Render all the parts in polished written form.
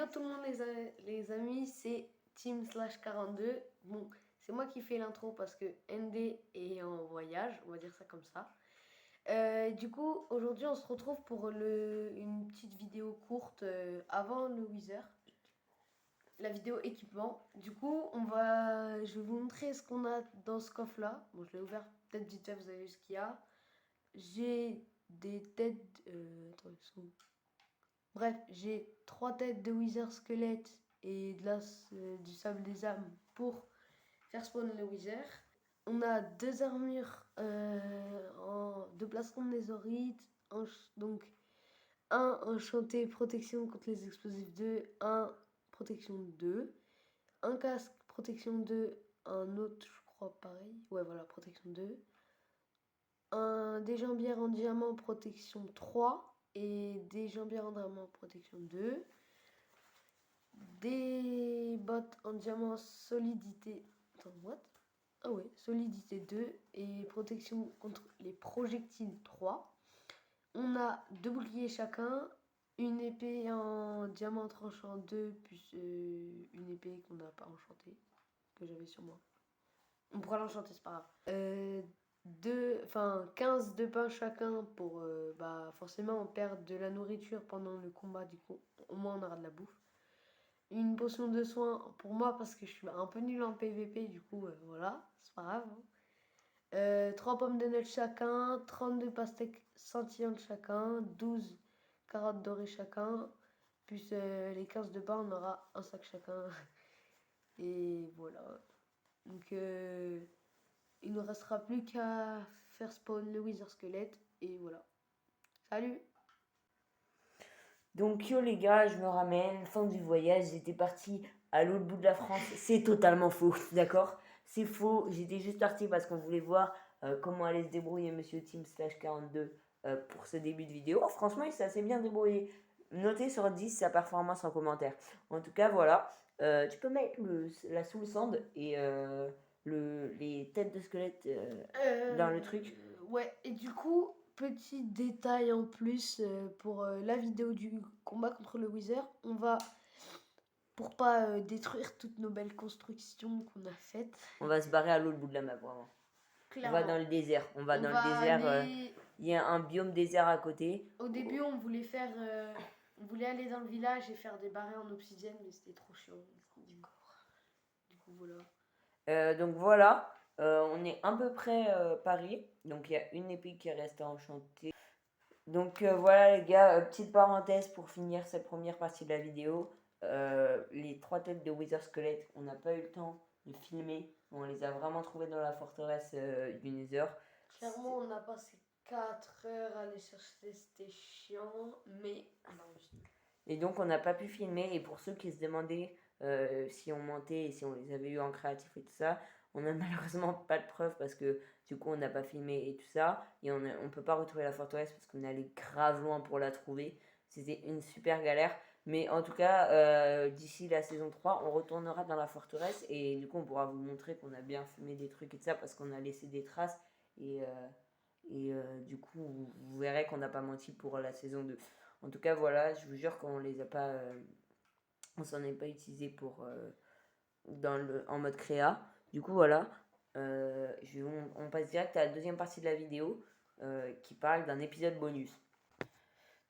Yo tout le monde les amis, c'est Team/42. Bon, c'est moi qui fais l'intro parce que ND est en voyage, on va dire ça comme ça. Du coup, aujourd'hui on se retrouve pour une petite vidéo courte avant le Wither. La vidéo équipement. Du coup, je vais vous montrer ce qu'on a dans ce coffre là. Bon, je l'ai ouvert peut-être vite fait, vous avez vu ce qu'il y a. J'ai des têtes... attends, ils sont où? Bref, j'ai 3 têtes de Wither squelette et du sable des âmes pour faire spawn le Wither. On a 2 armures de plastron de nésorite, donc un enchanté protection contre les explosifs 2, un protection 2, un casque protection 2, un autre je crois pareil, ouais voilà protection 2, des jambières en diamant protection 3 et des jambières en diamant protection 2, des bottes en diamant solidité, attends what? Ah ouais, solidité 2 et protection contre les projectiles 3. On a 2 boucliers chacun, une épée en diamant tranchant 2 plus une épée qu'on n'a pas enchantée, que j'avais sur moi. On pourra l'enchanter, c'est pas grave. 15 de pain chacun pour forcément on perd de la nourriture pendant le combat, du coup au moins on aura de la bouffe. Une potion de soin pour moi parce que je suis un peu nul en PVP, du coup voilà, c'est pas grave. 3 pommes de notes chacun, 32 pastèques scintillantes chacun, 12 carottes dorées chacun, plus les 15 de pain, on aura un sac chacun. Et voilà. Donc il ne restera plus qu'à faire spawn le Wither squelette et voilà. Salut! Donc yo les gars, je me ramène, fin du voyage, j'étais parti à l'autre bout de la France. C'est totalement faux, d'accord? C'est faux, j'étais juste parti parce qu'on voulait voir comment allait se débrouiller Monsieur Team/42 pour ce début de vidéo. Oh, franchement, il s'est assez bien débrouillé. Notez sur 10 sa performance en commentaire. En tout cas, voilà. Tu peux mettre la soul sand et les têtes de squelette dans le truc. Ouais, et du coup, petit détail en plus pour la vidéo du combat contre le Wither, on va, pour pas détruire toutes nos belles constructions qu'on a faites. On va se barrer à l'autre bout de la map, vraiment. Clairement. On va dans le désert. On va On dans va le désert. aller- Il y a un biome désert à côté. Au début, on voulait on voulait aller dans le village et faire des barils en obsidienne, mais c'était trop chiant. Du coup, voilà. Donc voilà. On est à peu près Paris. Donc il y a une épée qui reste à enchanter. Donc voilà les gars, petite parenthèse pour finir cette première partie de la vidéo. Les 3 têtes de Wither Squelette, on n'a pas eu le temps de filmer. On les a vraiment trouvées dans la forteresse du Nether. Clairement, on a passé 4 heures à les chercher, c'était chiant, mais on a réussi. Et donc on n'a pas pu filmer. Et pour ceux qui se demandaient si on mentait et si on les avait eu en créatif et tout ça, on n'a malheureusement pas de preuves parce que du coup on n'a pas filmé et tout ça. Et on ne peut pas retrouver la forteresse parce qu'on est allé grave loin pour la trouver. C'était une super galère. Mais en tout cas, d'ici la saison 3, on retournera dans la forteresse. Et du coup on pourra vous montrer qu'on a bien filmé des trucs et tout ça parce qu'on a laissé des traces. Et du coup vous verrez qu'on n'a pas menti pour la saison 2. En tout cas, voilà, je vous jure qu'on les a pas, on s'en est pas utilisé pour en mode créa. Du coup, voilà, on passe direct à la deuxième partie de la vidéo qui parle d'un épisode bonus.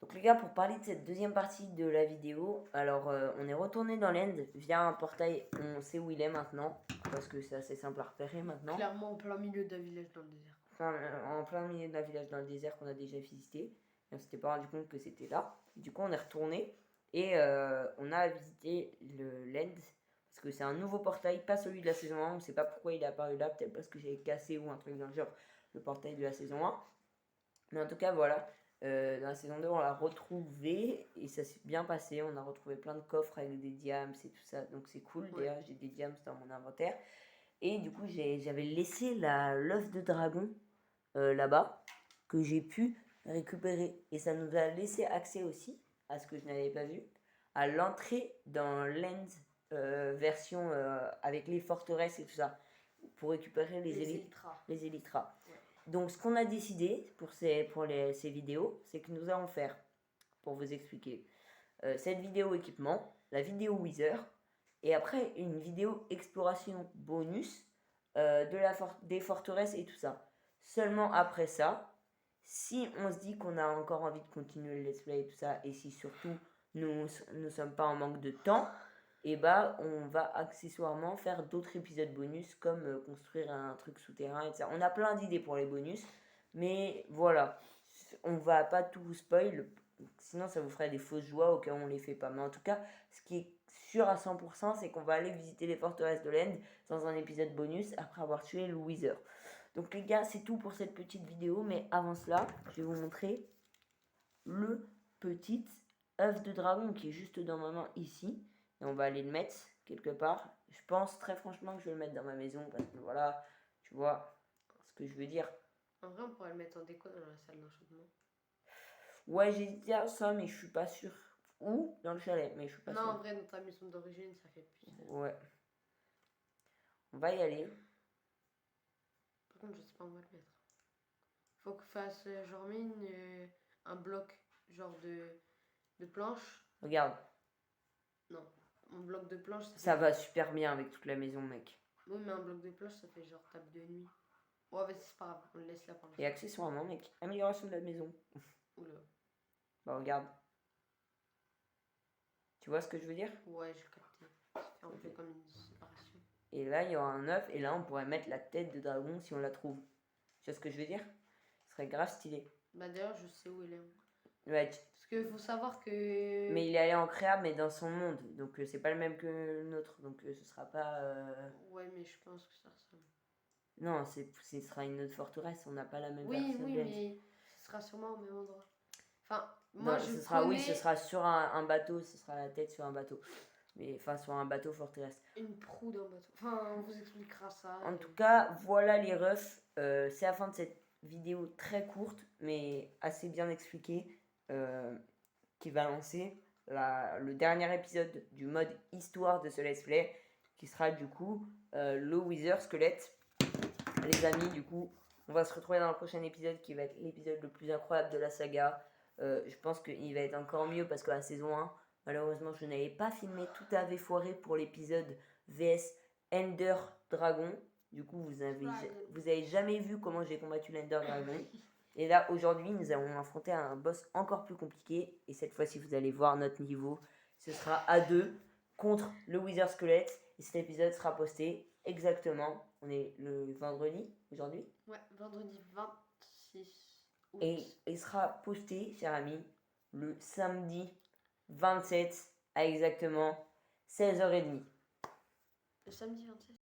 Donc les gars, pour parler de cette deuxième partie de la vidéo, alors on est retourné dans l'End via un portail, on sait où il est maintenant, parce que c'est assez simple à repérer maintenant. Clairement en plein milieu d'un village dans le désert. Enfin, en plein milieu d'un village dans le désert qu'on a déjà visité. Et on s'était pas rendu compte que c'était là. Du coup, on est retourné et on a visité le Lend parce que c'est un nouveau portail, pas celui de la saison 1. On ne sait pas pourquoi il est apparu là, peut-être parce que j'avais cassé ou un truc dans le genre le portail de la saison 1. Mais en tout cas, voilà. Dans la saison 2, on l'a retrouvé et ça s'est bien passé. On a retrouvé plein de coffres avec des diams et tout ça. Donc c'est cool. Ouais. D'ailleurs, j'ai des diams dans mon inventaire. Et du coup, j'avais laissé l'œuf de dragon là-bas que j'ai pu récupérer. Et ça nous a laissé accès aussi à ce que je n'avais pas vu, à l'entrée dans l'End version avec les forteresses et tout ça, pour récupérer les Elytras. Ouais. Donc ce qu'on a décidé pour ces vidéos, c'est que nous allons faire, pour vous expliquer, cette vidéo équipement, la vidéo Wither. Et après, une vidéo exploration bonus des forteresses et tout ça. Seulement après ça, si on se dit qu'on a encore envie de continuer le let's play et tout ça, et si surtout nous ne sommes pas en manque de temps, et bah on va accessoirement faire d'autres épisodes bonus comme construire un truc souterrain, etc. On a plein d'idées pour les bonus, mais voilà, on va pas tout spoil, sinon ça vous ferait des fausses joies au cas où on les fait pas. Mais en tout cas, ce qui est sûr à 100%, c'est qu'on va aller visiter les forteresses de l'End dans un épisode bonus après avoir tué le Wither. Donc les gars, c'est tout pour cette petite vidéo, mais avant cela, je vais vous montrer le petit œuf de dragon qui est juste dans ma main ici. Et on va aller le mettre quelque part. Je pense très franchement que je vais le mettre dans ma maison parce que voilà, tu vois ce que je veux dire. En vrai, on pourrait le mettre en déco dans la salle d'enchaînement. Ouais, j'ai dit ça, mais je suis pas sûr. Ou dans le chalet, mais je suis pas Non, sûr. en vrai, dans ta maison d'origine, ça fait plus. Ouais. On va y aller. Par contre, je sais pas où on va le mettre. Faut que fasse, genre, mine, un bloc, genre de planche. Regarde, Non, un bloc de planche, ça va super bien avec toute la maison, mec. Oui, mais un bloc de planche, ça fait genre table de nuit. Ouais, vas-y, c'est pas grave, on le laisse là pour Et l'instant. accessoirement, mec, amélioration de la maison. Oula. Bah regarde. Tu vois ce que je veux dire? Ouais, j'ai capté. Ça fait un peu comme une séparation. Et là, il y aura un œuf, et là, on pourrait mettre la tête de dragon si on la trouve. Tu vois ce que je veux dire? Ce serait grave stylé. Bah d'ailleurs, je sais où il est. Ouais, Parce qu'il faut savoir que... mais il est allé en créa, mais dans son monde. Donc, c'est pas le même que le nôtre. Donc, ce sera pas... Ouais, mais je pense que ça ressemble. Non, ce sera une autre forteresse. On n'a pas la même Oui, version oui, d'End. mais ce sera sûrement au même endroit. Enfin, moi, Non, je ce sera, connais oui, ce sera sur un bateau. Ce sera la tête sur un bateau. Mais, enfin, sur un bateau forteresse. une proue d'un bateau. Enfin, on vous expliquera ça. En tout cas, voilà les refs. C'est la fin de cette vidéo très courte, mais assez bien expliquée, qui va lancer le dernier épisode du mode histoire de ce let's play, qui sera du coup le Wither Squelette. Les amis, du coup, on va se retrouver dans le prochain épisode qui va être l'épisode le plus incroyable de la saga. Je pense qu'il va être encore mieux parce que la saison 1, malheureusement, je n'avais pas filmé, tout avait foiré pour l'épisode VS Ender Dragon. Du coup, vous avez jamais vu comment j'ai combattu l'Ender Dragon. Et là, aujourd'hui, nous allons affronter un boss encore plus compliqué. Et cette fois-ci, vous allez voir notre niveau. Ce sera à 2 contre le Wither Squelette. Et cet épisode sera posté exactement. On est le vendredi aujourd'hui. Ouais, vendredi 26 août. Et il sera posté, cher ami, le samedi 27 à exactement 16h30. Le samedi 27.